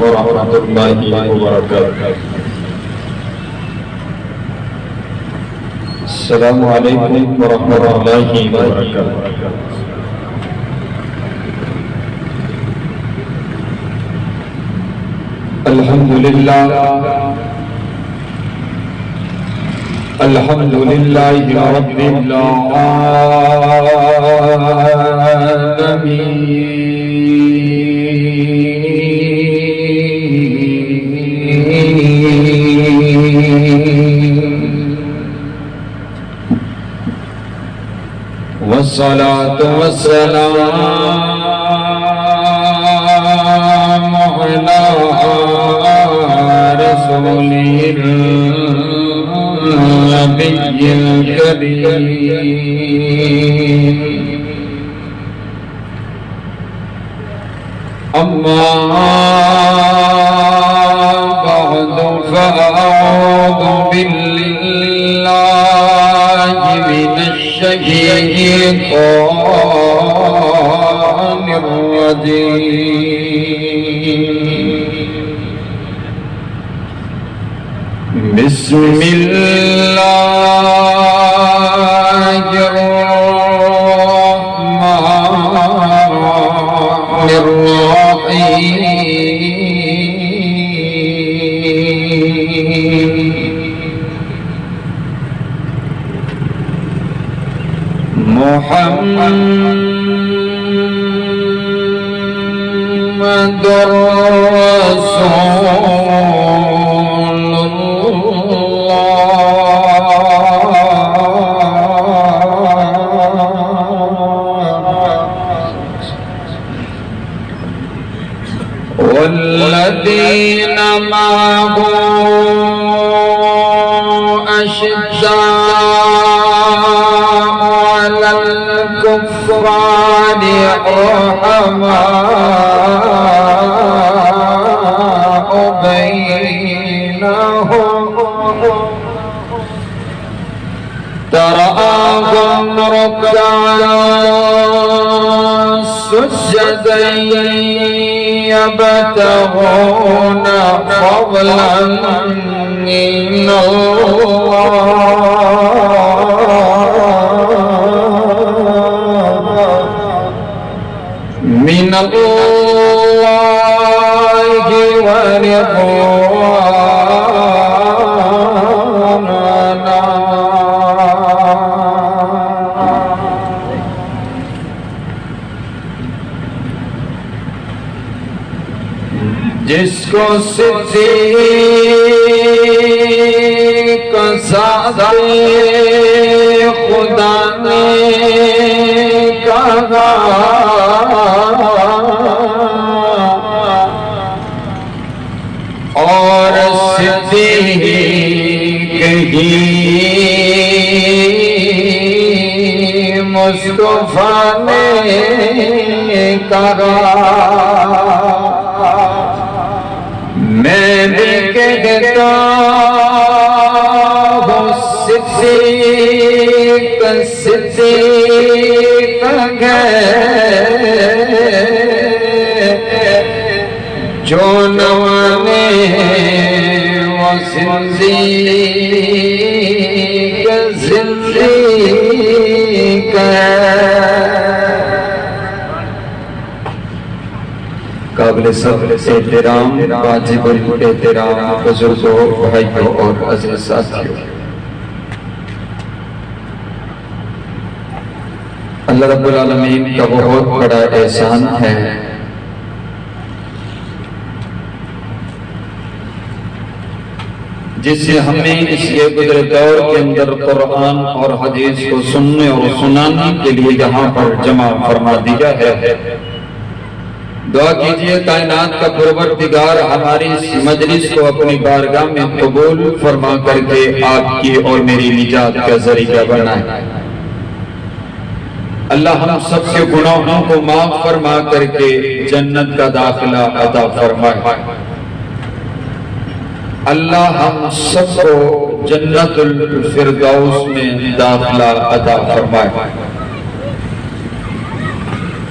ورحمۃ اللہ وبرکاتہ۔ السلام علیکم ورحمۃ اللہ وبرکاتہ۔ الحمدللہ رب العالمین، والصلاة والسلام علی رسول النبی الکریم، اما بعد فاعوذ باللہ من الشیطان الرجیم، بسم اللہ الرحمن الرحیم، محمد رسول والذين معه أشداء على الكفار رحماء بينهم، تراهم ركعا سجدا يبتغون فضلا من الله ورضوانا، جس کو صدیق سعادت خدا نے کہا، اور صدیق ہی مصطفیٰ نے کہا، میں بھی کہتا ہوں صدیق صدیق ہے، جو نوانے وہ صدیق صدیق ہے۔ قابل صبر احترام واجب الاحترام بزرگوں، بھائیوں اور عزیز ساتھیوں، اللہ رب العالمین کا بہت بڑا احسان ہے جس سے ہمیں اس گزرے دور کے اندر قرآن اور حدیث کو سننے اور سنانے کے لیے یہاں پر جمع فرما دیا ہے۔ دعا کیجئے کائنات کا پروردگار ہماری اس مجلس کو اپنی بارگاہ میں قبول فرما کر کے آپ کی اور میری نجات کا ذریعہ بنائے۔ اللہ ہم سب کے گناہوں کو معاف فرما کر کے جنت کا داخلہ عطا فرمائے۔ اللہ ہم سب کو جنت الفردوس میں داخلہ عطا فرمائے۔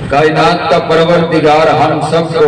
کائنات کا پروردگار ہم سب کو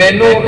ਮੈਨੂੰ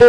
2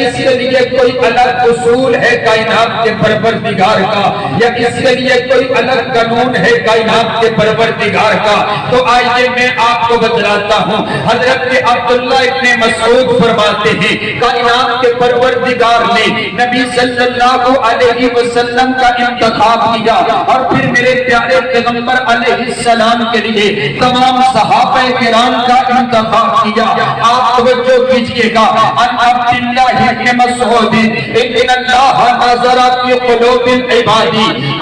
اس کے لیے کوئی الگ اصول ہے کائنات کے پروردگار کا، یا اس کے لیے کوئی الگ قانون ہے کائنات کے پروردگار کا، تو آئیے میں آپ کو بتلاتا ہوں۔ حضرت عبداللہ ابن مسعود فرماتے ہیں کائنات کے پروردگار نے نبی صلی اللہ علیہ وسلم کا انتخاب کیا، اور پھر میرے پیارے پیغمبر علیہ السلام کے لیے تمام صحابہ کرام کا انتخاب کیا۔ آپ توجہ کیجئے گا، ان عبداللہ ابن مسعود ان اللہ نظر فی قلوب العباد،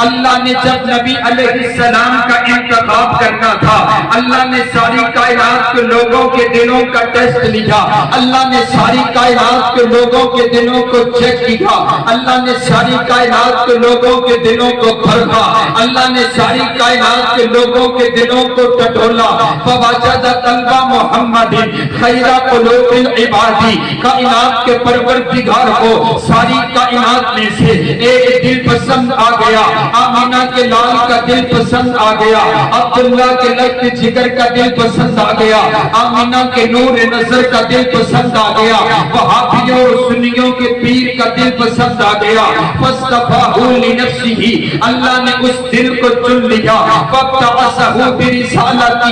اللہ نے جب نبی علیہ السلام کا انتخاب کرنا تھا، اللہ نے ساری کائنات کے لوگوں کے دلوں کا ٹیسٹ لیا، اللہ نے ساری کائنات کے لوگوں کے دلوں کو چیک کیا، اللہ نے ساری کائنات کے لوگوں کے دلوں کو پرکھا، اللہ نے ساری کائنات کے لوگوں کے دلوں کو ٹٹولا، فوجد قلب محمد خیر قلوب العباد، کائنات کے پروردگار کو ساری کائنات میں سے ایک دل پسند آ گیا، آمینہ کے لال کا دل پسند آ گیا، عبداللہ کے لگتے جگر کا دل پسند آ گیا، آمینہ کے نور نظر کا دل پسند آ گیا، وہابیوں اور سنیوں کے پیر کا دل پسند آ گیا، فاصطفاہ لنفسہ، اللہ نے اس دل کو چن لیا، فابتعثہ برسالتہ،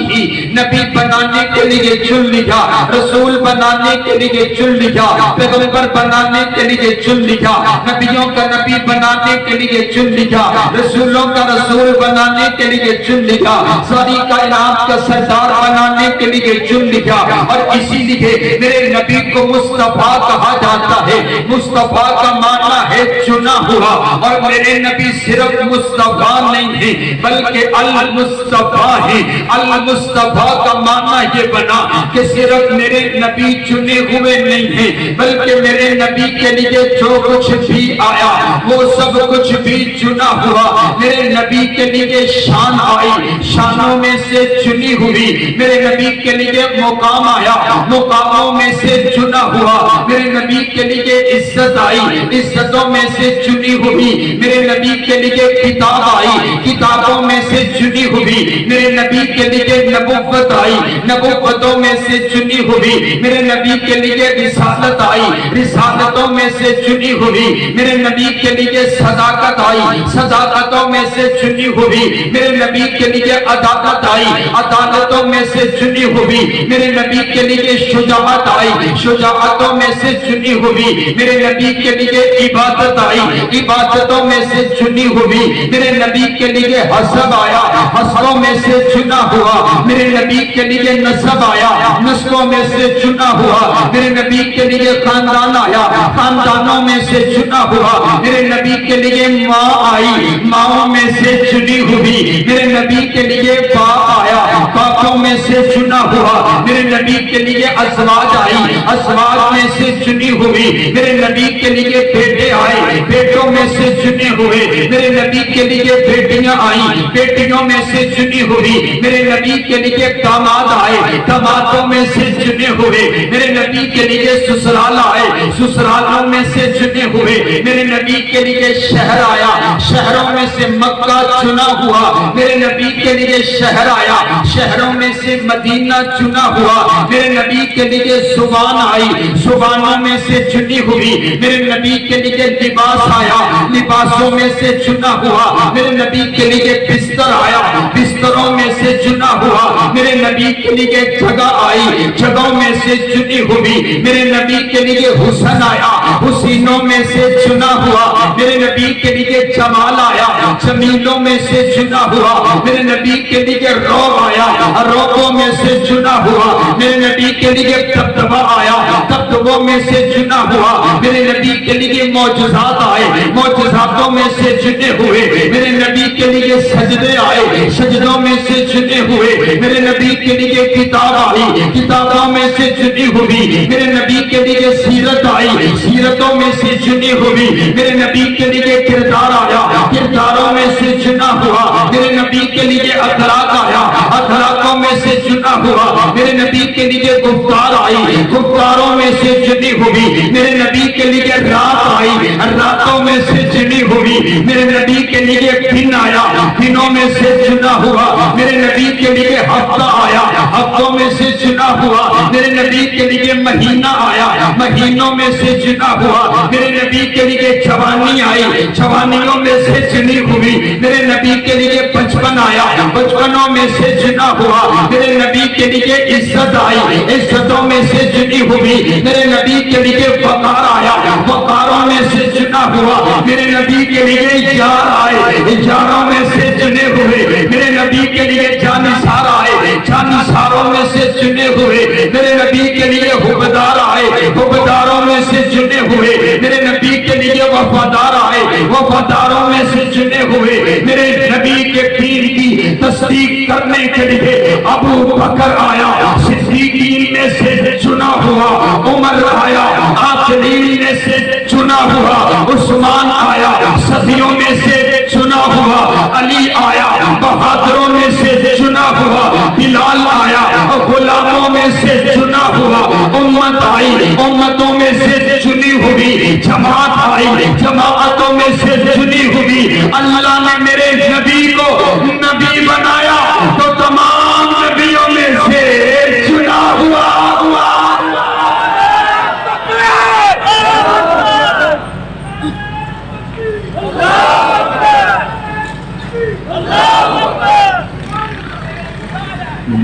نبی بنانے کے لیے چن لیا، رسول بنانے کے لیے چن لیا، پیغمبر بنانے کے لیے چن لیا، نبیوں کا نبی بنانے کے لیے چن لیا، رسولوں کا رسول بنانے کے لیے چن لیا، ساری کائنات کا سردار بنانے کے لیے چن لیا، اور اسی لیے میرے نبی کو مصطفیٰ کہا جاتا ہے۔ مصطفیٰ کا معنی ہے چنا ہوا، اور میرے نبی صرف مصطفیٰ نہیں ہے بلکہ المصطفیٰ ہے۔ المصطفیٰ کا معنی یہ بنا کہ صرف میرے نبی چنے ہوئے نہیں ہیں بلکہ میرے نبی کے لیے جو کچھ بھی آیا وہ سب کچھ بھی چنا ہوا۔ میرے نبی کے لیے شان آئی، شانوں میں سے چنی ہوئی، میرے نبی کے لیے مقام آیا، مقاموں میں سے چنا ہوا، میرے نبی کے لیے عزت آئی، عزتوں میں سے چنی ہوئی، میرے نبی کے لیے کتاب آئی، کتابوں میں سے چنی ہوئی، میرے نبی کے لیے نبوت آئی، نبوتوں میں سے چنی ہوئی، میرے نبی کے لیے رسالت آئی، رسالتوں میں سے چنی ہوئی، میرے نبی کے لیے صداقت آئی، صداقتوں میں سے چنی ہوئی، میرے نبی کے لیے عدالت آئی، عدالتوں میں سے چنی ہوئی، میرے نبی کے لیے شجاعت آئی، شجاعتوں میں سے چنی ہوئی، میرے نبی کے لیے عبادت آئی، عبادتوں میں سے چنی ہوئی، میرے نبی کے لیے حسب آیا، حسبوں میں سے چنا ہوا، میرے نبی کے لیے نسب آیا، نسبوں میں سے چنا ہوا، میرے نبی کے لیے خاندان آیا، خاندانوں میں سے چنا ہوا، میرے نبی کے لیے ماں آئی، ماؤں میں سے چنی ہوئی، میرے نبی کے لیے باپ آیا، باپوں میں سے چنا ہوا، میرے نبی کے لیے ازواج آئی، ازواج میں سے چنی ہوئی، میرے نبی کے لیے بیٹے آئے، بیٹوں میں سے چنے ہوئے، میرے نبی کے لیے بیٹیاں آئیں، بیٹیوں میں سے چنی ہوئی، میرے نبی کے لیے داماد آئے، دامادوں میں سے چنے ہوئے، میرے نبی کے لیے سسرال آئے، سسرالوں میں سے چنے ہوئے، میرے نبی کے لیے شہر آیا، شہروں میں سے مکہ چنا ہوا، میرے نبی کے لیے شہر آیا، شہروں میں سے مدینہ چنا ہوا، میرے نبی کے لیے زبان آئی، زبانوں میں سے چنی ہوئی، میرے نبی کے لیے لباس آیا، لباسوں میں سے چنا ہوا، میرے نبی کے لیے بستر آیا، بستروں میں سے چنا ہوا، میرے نبی کے لیے جگہ آئی، جگہوں میں سے چنی ہوئی، میرے نبی کے لیے حسن آیا، حسینوں میں سے چنا ہوا، میرے نبی کے لیے جمال آیا، جمیلوں میں سے چنا ہوا، میرے نبی کے لیے روب آیا، روبوں میں سے چنا ہوا، میرے نبی کے لیے دبدبہ آیا، دبدبوں میں سے چنا ہوا، میرے نبی کے لیے معجزات آئے، معجزاتوں میں سے چنے ہوئے، میرے نبی کے لیے سجدے آئے، سجدوں میں سے چنے ہوئے، میرے نبی کے لیے کتاب آئی، کتابوں میں سے چنی ہوئی، میرے نبی کے لیے سیرت آئی، سیرتوں میں سے چنی ہوئی، میرے نبی کے لیے کردار آیا، کرداروں میں سے چنا ہوا، میرے نبی کے لیے اخلاق آیا، اخلاقوں میں سے چنا ہوا، میرے نبی کے لیے گفتار آئی، گفتاروں میں سے جنی ہوئی، میرے نبی کے لیے رات آئی، راتوں میں سے جنی ہوئی، میرے نبی کے لیے دن آیا، دنوں میں سے چنا ہوا، میرے نبی کے لیے ہفتہ آیا، ہفتوں میں سے چنا ہوا، میرے نبی کے لیے مہینہ آیا، مہینوں میں سے چنا ہوا، میرے نبی کے لیے جوانی آئی، جوانیوں میں سے چنی ہوئی، میرے نبی کے لیے بچپن آیا، بچپنوں میں سے چنا ہوا، میرے نبی کے لیے عزت آئی، عزتوں میں سے چنی ہوئی، میرے نبی کے لیے وقار آیا، وقاروں میں سے چنا ہوا، میرے نبی کے لیے یار آئے، یاروں میں سے چنے ہوئے، میرے نبی کے لیے جانثار آئے، جانثاروں میں سے چنے ہوئے، میرے نبی کے لیے حبدار آئے، حبداروں میں سے چنے ہوئے، میرے نبی کے لیے وفادار آئے، وفاداروں میں سے چنے ہوئے، میرے نبی کے دین کی تصدیق کرنے کے لیے ابو بکر آیا، صدیقین میں سے چنا ہوا، عمر آیا، عاقلین میں سے چنا ہوا، عثمان آیا، صدیوں میں سے چنا ہوا، علی آیا، بہادروں میں سے چنا ہوا، بلال آیا، غلاموں میں سے چنا ہوا، امت آئی، امتوں میں سے چنی ہوئی، جماعت آئی، جماعتوں میں سے چنی ہوئی، اللہ نے میرے نبی کو نبی بنایا تو تمام نبیوں میں سے چنا ہوا۔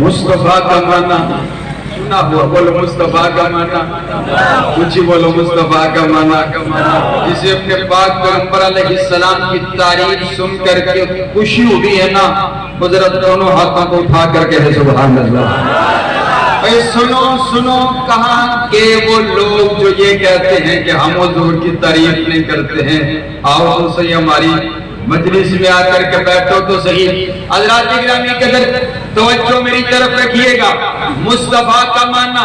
مصطفیٰ کا معنی سنا ہوا، بولو مصطفیٰ کا معنی، کچھ بولو مصطفیٰ کا معنی، جسے اپنے پاک پیغمبر علیہ السلام کی تعریف سن کر کے خوشی ہوئی ہے نا، حضرت دونوں ہاتھوں کو اٹھا کر کہے سبحان اللہ۔ اے سنو سنو کہاں کہ وہ لوگ جو یہ کہتے ہیں کہ ہم حضور کی تعریف نہیں کرتے ہیں، آؤ تو صحیح ہماری مجلس میں آ کر کے بیٹھو تو صحیح۔ حضرات گرامی قدر توجہ میری طرف رکھیے گا، مصطفیٰ کا معنی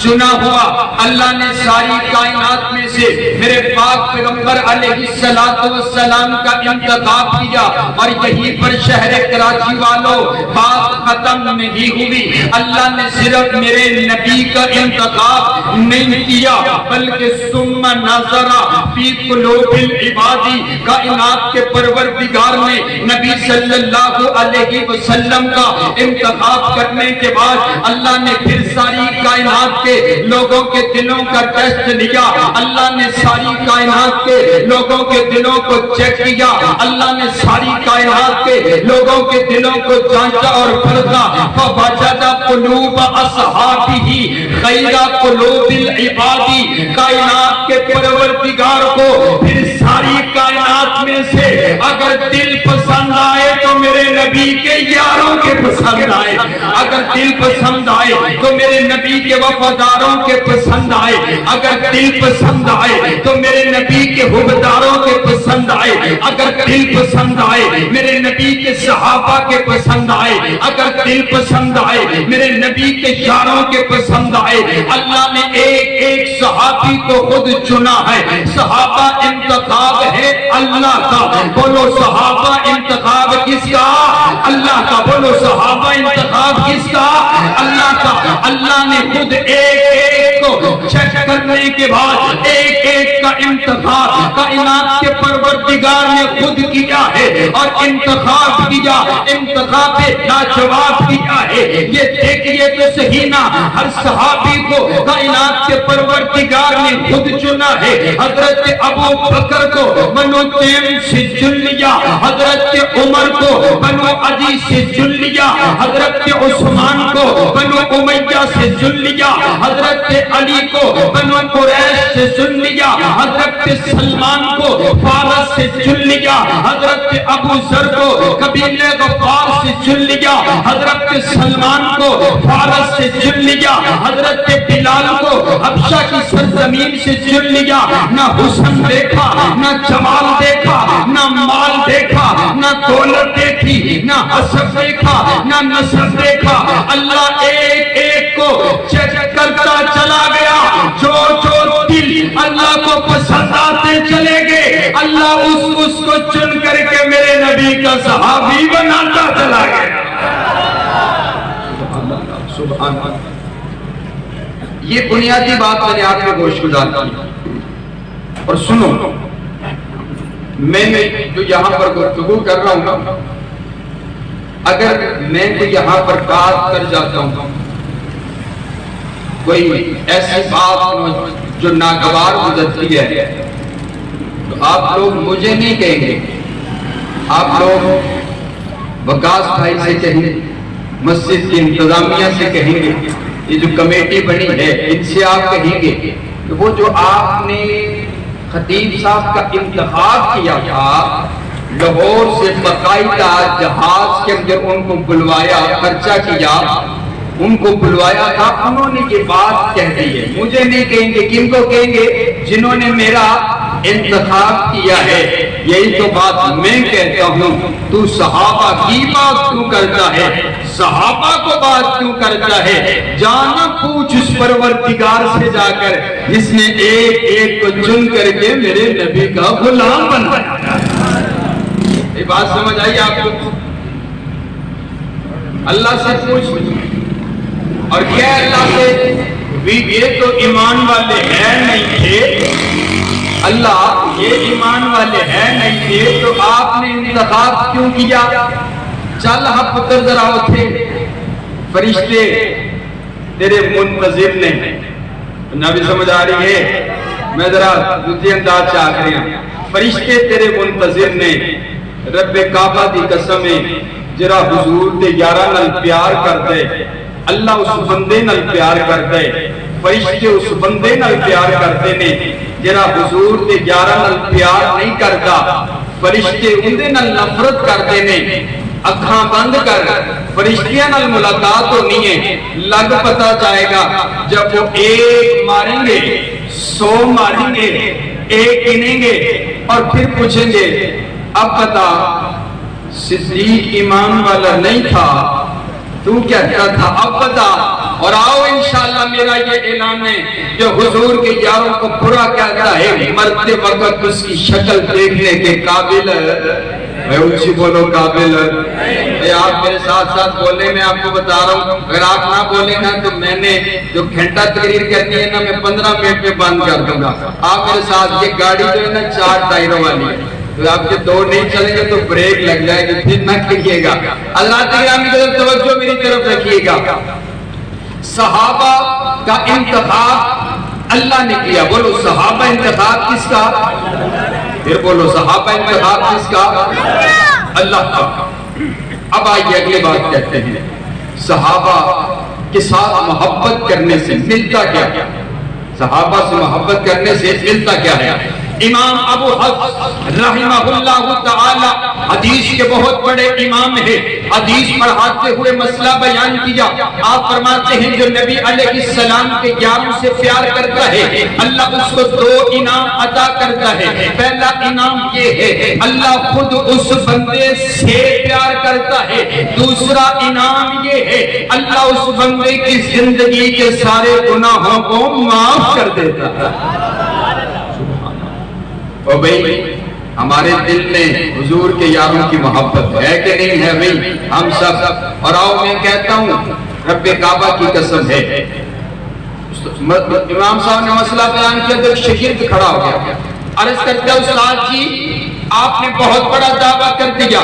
چنا ہوا، اللہ نے ساری کائنات میں سے میرے پاک پیغمبر علیہ السلام کا انتخاب کیا، اور یہیں پر شہر کراچی والوں بات ختم نہیں ہوئی، اللہ نے صرف میرے نبی کا انتخاب نہیں کیا بلکہ ثم نظر فی قلوب العباد، کائنات کے پروردگار نے نبی صلی اللہ علیہ وسلم کا انتخاب کرنے کے بعد اللہ نے پھر ساری کائنات کے لوگوں کے دلوں کا ٹیسٹ لیا، اللہ نے ساری کائنات کے لوگوں کے دلوں کو چیک کیا، اللہ نے ساری کائنات کے لوگوں کے دلوں کو جانچا اور پرکھا، فوجد قلوب اصحابہ غیر قلوب العباد، کائنات کے پروردگار کو پھر ساری کائنات میں سے اگر دل پسند آئے تو میرے نبی کے یاروں کے پسند آئے، اگر دل پسند آئے تو میرے نبی کے وفاداروں کے پسند آئے، اگر دل پسند آئے تو میرے نبی کے حبداروں کے پسند آئے، اگر دل پسند آئے میرے نبی کے صحابہ کے پسند آئے، اگر دل پسند آئے میرے نبی کے یاروں کے پسند آئے۔ اللہ نے ایک ایک صحابی کو خود چنا ہے، صحابہ انتخاب ہے اللہ کا، بولو صحابہ انتخاب کس کا؟ اللہ کا، بولو صحابہ انتخاب کس کا؟ اللہ کا۔ اللہ نے خود ایک ایک کو چیک کرنے کے بعد ایک ایک کا انتخاب کائنات کے پروردگار نے خود کیا ہے، اور انتخاب کیا، انتخاب لاجواب کیا ہے۔ یہ دیکھئے تو صحیح نا، ہر صحابی کو کائنات کے پروردگار نے خود چنا ہے۔ حضرت ابو بکر کو بنو تیم سے چن لیا، حضرت عمر کو بنو عدی سے چن لیا، حضرت عثمان کو بنو امیہ سے چن لیا، حضرت علی کو بنو قریش سے چن لیا، حضرت سلمان کو فارس سے چن لیا، حضرت ابو ذر کو قبیلہ غفار سے چن لیا، حضرت سلمان کو فارس سے چن لیا، حضرت بلال کو حبشہ کی سرزمین سے چن لیا۔ نہ حسن دیکھا، نہ جمال دیکھا، نہ مال دیکھا، نہ دولت دیکھی، نہ حسب دیکھا، نہ نسب دیکھا، اللہ ایک ایک کو چیک کرتا چلا گیا۔ جو جو دل اللہ کو پسند آتے چلے گئے، اللہ اس کو چن کر کے میرے نبی کا صحابی بناتا چلا گیا۔ سبحان اللہ۔ یہ بنیادی بات میں نے آپ کو گوش گزار کی. اور سنو، میں جو یہاں پر گفتگو کر رہا ہوں نا، اگر میں تو یہاں پر بات کر جاتا ہوں کوئی ایسی بات جو ناگوار گزرتی ہے، تو آپ لوگ مجھے نہیں کہیں گے، آپ لوگ وقاص بھائی سے کہیں گے، مسجد کی انتظامیہ سے کہیں گے، یہ جو کمیٹی بنی ہے ان سے آپ کہیں گے کہ وہ جو آپ نے خطیب صاحب کا انتخاب کیا تھا، لاہور سے باقاعدہ جہاز کے اندر ان کو بلوایا، خرچہ کیا، ان کو بلوایا تھا، انہوں نے یہ بات کہہ دی ہے. مجھے نہیں کہیں گے، کن کو کہیں گے؟ جنہوں نے میرا انتخاب کیا ہے. یہی تو بات میں کہتا ہوں، تو صحابہ کی بات کیوں کرتا ہے؟ صحابہ کو بات کیوں کرتا ہے؟ جانا پوچھ اس پروردگار سے جا کر جس نے ایک ایک کو چن کر کے میرے نبی کا غلام بنایا. یہ بات سمجھ آئی آپ کو؟ اللہ سے پوچھ، اور کیا اللہ سے بھی یہ تو ایمان والے ہیں نہیں تھے، اللہ یہ ایمان والے ہیں نہیں تھے تو آپ نے انتخاب کیوں کیا؟ چل ہم پتر ذرا اٹھے، فرشتے تیرے منتظر نے. نبی سمجھ آ رہی ہے؟ میں ذرا دوسری انداز چاہ رہی ہوں. فرشتے تیرے منتظر نے، رب کعبہ دی قسم ہے جرا حضور دے یارہ نال پیار کر دے، اللہ اس بندے نال پیار کر دے. فرشتے اس بندے نال پیار کرتے نے جرا حضور دے یارہ نال پیار نہیں کرتا. فرشتے اندے نال نفرت کرتے نے. اکھاں بند کر، فرشتیاں نال ملاقات ہونی ہے، لگ پتا جائے گا جب وہ ایک ماریں گے 100 ماریں گے، ایک گنیں گے اور پھر پوچھیں گے اب بتا صدیق ایمان والا نہیں تھا تو کہتا تھا، اب بتا. اور آؤ انشاءاللہ میرا یہ اعلان ہے جو حضور کے یاروں کو برا کہتا ہے مرتے وقت اس کی شکل دیکھنے کے قابل ہے. میں اونچی بولو قابل ہے. آپ میرے ساتھ ساتھ بولے، میں آپ کو بتا رہا ہوں اگر آپ نہ بولے نا تو میں نے جو گھنٹہ تقریر کرنی ہے نا میں 15 منٹ میں بند کر دوں گا. آپ میرے ساتھ، یہ گاڑی جو ہے نا 4 ٹائروں والی ہے، تو آپ کے 2 نہیں چلیں گے تو بریک لگ جائے گی، پھر نہ کہیے گا. حضرات گرامی کی طرف توجہ میری طرف رکھیے گا. صحابہ کا انتخاب اللہ نے کیا. بولو صحابہ انتخاب کس کا؟ پھر بولو صحابہ انتخاب کس کا؟ اللہ کا. اب آئیے اگلی بات کہتے ہیں، صحابہ کے ساتھ محبت کرنے سے ملتا کیا؟ صحابہ سے محبت کرنے سے ملتا کیا ہے؟ امام ابو حفص رحمہ اللہ تعالی حدیث کے بہت بڑے امام ہیں، حدیث پڑھاتے ہوئے مسئلہ بیان کیا. آپ فرماتے ہیں جو نبی علیہ السلام کے یاروں سے پیار کرتا ہے اللہ اس کو 2 انعام عطا کرتا ہے. پہلا انعام یہ ہے اللہ خود اس بندے سے پیار کرتا ہے. دوسرا انعام یہ ہے اللہ اس بندے کی زندگی کے سارے گناہوں کو معاف کر دیتا ہے. اور بھئی ہمارے دل میں حضور کے یاروں کی محبت ہے کہ نہیں ہے بھئی؟ ہم سب. اور آؤ میں کہتا ہوں رب کعبہ کی قسم ہے. امام صاحب نے مسئلہ بیان کیا تو شگرد کھڑا ہو گیا، عرض کرتا ہے استاد جی آپ نے بہت بڑا دعویٰ کر دیا،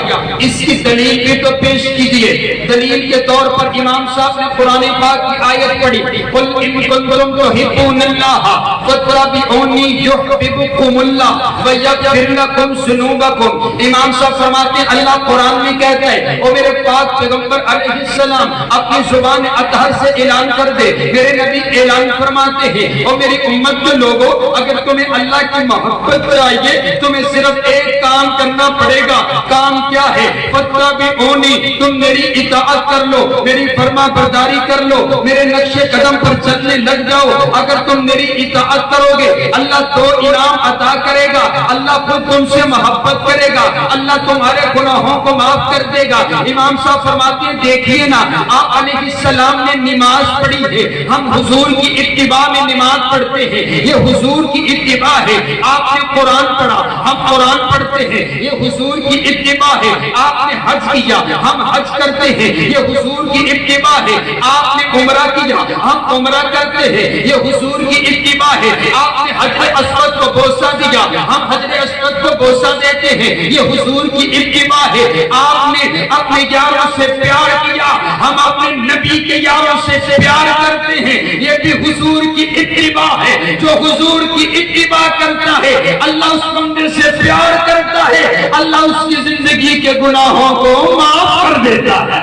اس کی دلیل بھی تو پیش کیجئے. دلیل کے طور پر امام صاحب نے قرآن پاک کی آیت پڑھی، قل ان کنتم تحبون اللہ فاتبعونی یحببکم اللہ ویغفر لکم ذنوبکم. امام صاحب فرماتے ہیں اللہ قرآن میں کہتا ہے او میرے پاک پیغمبر علیہ السلام اپنی زبان اطہر سے اعلان کر دے. میرے نبی اعلان فرماتے ہیں او میری امت کے لوگوں اگر تمہیں اللہ کی محبت چاہیے تمہیں صرف ایک کام کرنا پڑے گا. کام کیا ہے؟ فاتبعونی، تم میری اطاعت کر لو، میری فرما برداری کر لو، میرے نقش قدم پر چلنے لگ جاؤ. اگر تم میری اطاعت کرو گے اللہ 2 انعام عطا کرے گا. اللہ خود تم سے محبت کرے گا، اللہ تمہارے گناہوں کو معاف کر دے گا. امام صاحب فرماتے ہیں دیکھیے نا آپ علیہ السلام نے نماز پڑھی ہے، ہم حضور کی اتباع میں نماز پڑھتے ہیں، یہ حضور کی اتباع ہے. آپ نے قرآن پڑھا، ہم قرآن پڑھتے ہیں، یہ حضور کی اتباع ہے. آپ نے حج کیا، ہم حج کرتے ہیں، ہیں یہ حضور کی اتباع ہے، آپ نے عمرہ کیا ہم عمرہ کرتے ہیں یہ حضور کی اتباع ہے، آپ نے حجر اسود کو بوسہ دیا ہم حجر اسود کو بوسہ دیتے ہیں یہ حضور کی اتباع ہے، آپ نے اپنے یاروں سے پیار کیا ہم اپنے نبی کے یاروں سے پیار کرتے ہیں یہ بھی حضور کی اتباع ہے، جو حضور کی اتباع کرتا ہے اللہ اس بندے سے پیار کرتا ہے، اللہ اس کی زندگی کے گناہوں کو معاف کر دیتا ہے۔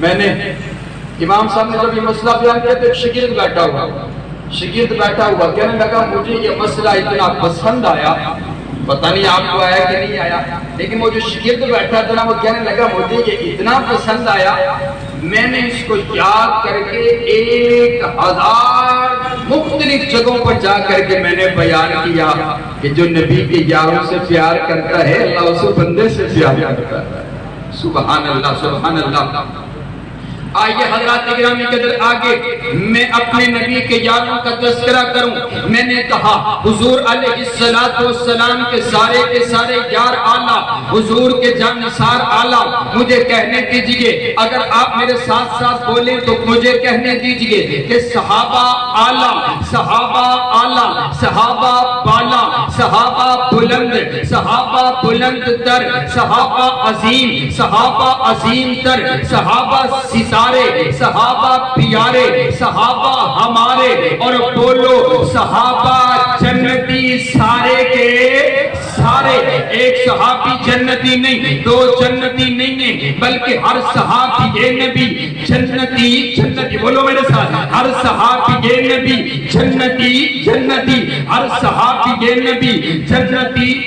میں نے امام صاحب نے جب یہ مسئلہ بیان کیا تو ایک شاگرد بیٹھا ہوا کہنے لگا مجھے یہ مسئلہ اتنا پسند آیا، پتہ نہیں آپ کو آیا کہ نہیں آیا، لیکن وہ جو شاگرد بیٹھا تھا وہ کہنے لگا مجھے یہ اتنا پسند آیا میں نے اس کو یاد کر کے 1000 مختلف جگہوں پر جا کر کے میں نے بیان کیا کہ جو نبی کے یاروں سے پیار کرتا ہے اللہ اسے بندے سے پیار کرتا ہے۔ سبحان اللہ سبحان اللہ۔ آئیے حضرات اکرامی قدر آگے میں اپنے نبی کے یاروں کا تذکرہ کروں۔ میں نے کہا حضور علیہ السلام کے سارے یار اعلیٰ، حضور کے جانثار اعلیٰ، مجھے کہنے دیجئے اگر آپ میرے ساتھ ساتھ بولیں تو مجھے کہنے دیجئے کہ صحابہ اعلیٰ، صحابہ اعلیٰ، صحابہ بالا، صحابہ بلند تر، صحابہ عظیم تر، صحابہ ستارے، صحابہ پیارے، صحابہ ہمارے، اور بولو صحابہ جنتی سارے کے سارے۔ ایک صحابی جنتی نہیں، دو جنتی نہیں ہیں، بلکہ ہر صحابی نبی جنتی، بولو میرے ساتھ، ہر صحابی نبی جنتی، ہر صحابی نبی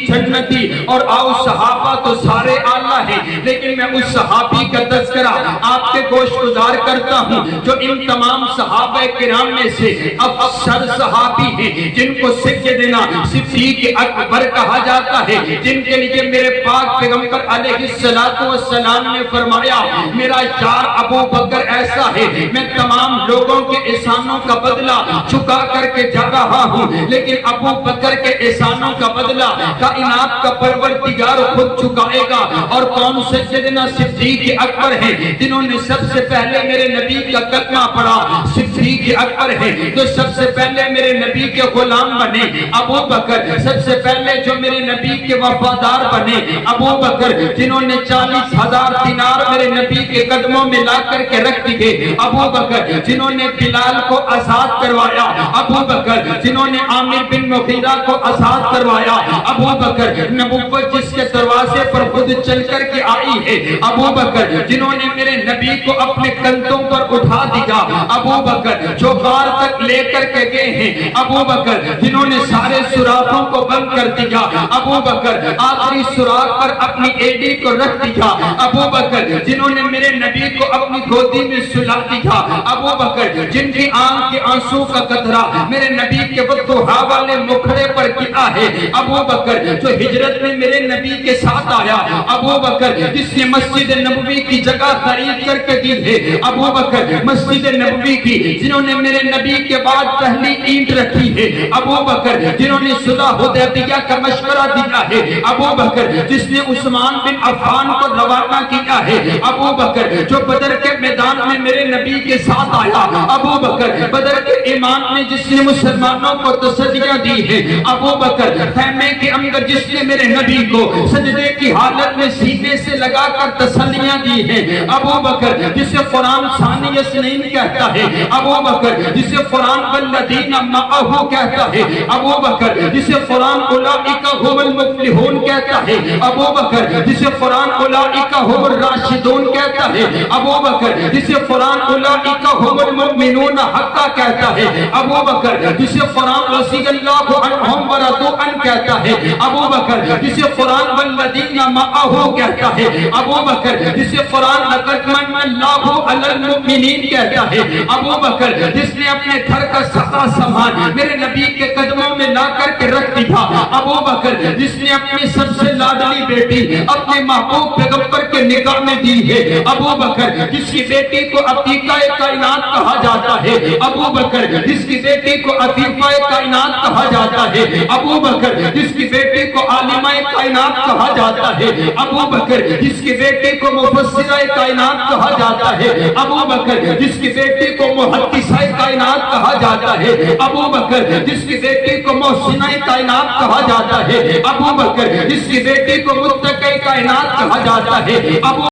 جنتی۔ اور آؤ صحابہ تو سارے اعلیٰ ہیں لیکن میں اس صحابی کا تذکرہ آپ کے گوش گزار کرتا ہوں جو ان تمام صحابہ کرام میں سے افضل صحابی ہیں، جن کو سیدنا صدیق اکبر کہا جاتا ہے، جن کے لیے میرے پاک پیغمبر علیہ السلام نے فرمایا میرا یار ابو بکر ایسا ہے میں تمام لوگوں کے احسانوں کا بدلہ چکا کر کے جا رہا ہوں، لیکن ابو بکر کے احسانوں کا بدلہ کائنات کا پروردگار خود چکائے گا۔ اور کون سے سیدنا صدیق اکبر ہیں جنہوں نے سب سے پہلے میرے نبی کا کلمہ پڑھا، صدیق اکبر ہے جو سب سے پہلے میرے نبی کے غلام بنے، ابو بکر سب سے پہلے جو میرے نبی کے وفادار بنے، ابو بکر جنہوں نے 40,000 دینار میرے نبی کے قدموں میں لا کر کے رکھ دیے، ابو بکر جنہوں نے بلال کو آزاد کروایا، ابو بکر جنہوں نے عامر بن مغیرہ کو آزاد کروایا، ابو بکر نبوت جس کے دروازے پر خود چل کر کے آئی ہے، ابو بکر جنہوں نے میرے نبی کو اپنے کندھوں پر اٹھا دیا، ابو بکر جو غار تک لے کر کے گئے ہیں، ابو بکر جنہوں نے سارے سوراخوں کو بند کر دیا، ابو بکر آخری سوراخ پر اپنی ایڈی کو رکھ دیا، ابو بکر جنہوں نے میرے نبی کو اپنی گودی میں سلا دیا، ابو بکر جن کی آنکھ کے آنسو کا قطرہ میرے نبی کے وقت والے مکھڑے پر گرا ہے، ابو بکر جو ہجرت میں میرے نبی کے ساتھ آیا، ابو بکر جس نے مسجد نبوی کی جگہ خرید کر کے دی ہے، ابو بکر مسجد نبوی کی جنہوں نے میرے نبی کے بعد پہلی اینٹ رکھی ہے، ابو بکر جنہوں نے صلح حدیبیہ کا مشورہ دیا ہے، ابو بکر جس نے عثمان بن عفان کو روانہ کیا ہے، ابو بکر جو بدر کے میدان میں میرے نبی کے ساتھ آیا، ابو بکر بدر کے امام نے جس نے مسلمانوں کو تسلیاں دی ہے، ابو بکر خیمے کے اندر جس نے میرے نبی کو سجدے کی حالت میں سینے سے لگا کر تسلیاں دی ہیں، ابو بکر جسے قرآن ثانی اثنین کہتا ہے، ابو بکر جسے قرآن والذین معہ کہتا ہے، ابو بکر جسے قرآن اولئک هم المفلحون کہتا ہے، ابو بکر جسے قرآن اولئک هم الراشدون کہتا ہے، ابو بکر جسے قرآن اولئک هم المؤمنون حقا کہتا ہے، ابو بکر جسے قرآن رضی اللہ عنہم ورضوا عنہ کہتا ہے، ابو بکر جسے قرآن والذین معہ کہتا ہے، ابو بکر جسے قرآن لقد من اللہ علی المؤمنین کہتا ہے، ابو بکر جس نے اپنے گھر کا سارا سامان میرے نبی کے قدموں میں لا کر کے رکھ دیا، ابو بکر جس نے اپنی سب سے لاڈلی بیٹی اپنے محبوب پیغمبر کے کے نکاح میں دی ہے، ابو بکر جس کی بیٹی کو عتیقہ کائنات کہا جاتا ہے، ابو بکر جس کی بیٹی کو عفیفہ کائنات کہا جاتا ہے، ابو بکر جس کی بیٹی کو عالمہ کائنات کہا جاتا ہے، ابو بکر جس کی بیٹی کو مفسرہ کائنات کہا جاتا ہے، ابو بکر جس کی بیٹی کو محدثہ کائنات کہا جاتا ہے، ابو بکر جس کی بیٹی کو محسنہ کائنات کہا جاتا ہے، ابو بکر جس کی بیٹی کو متقی کائنات کہا جاتا ہے، ابو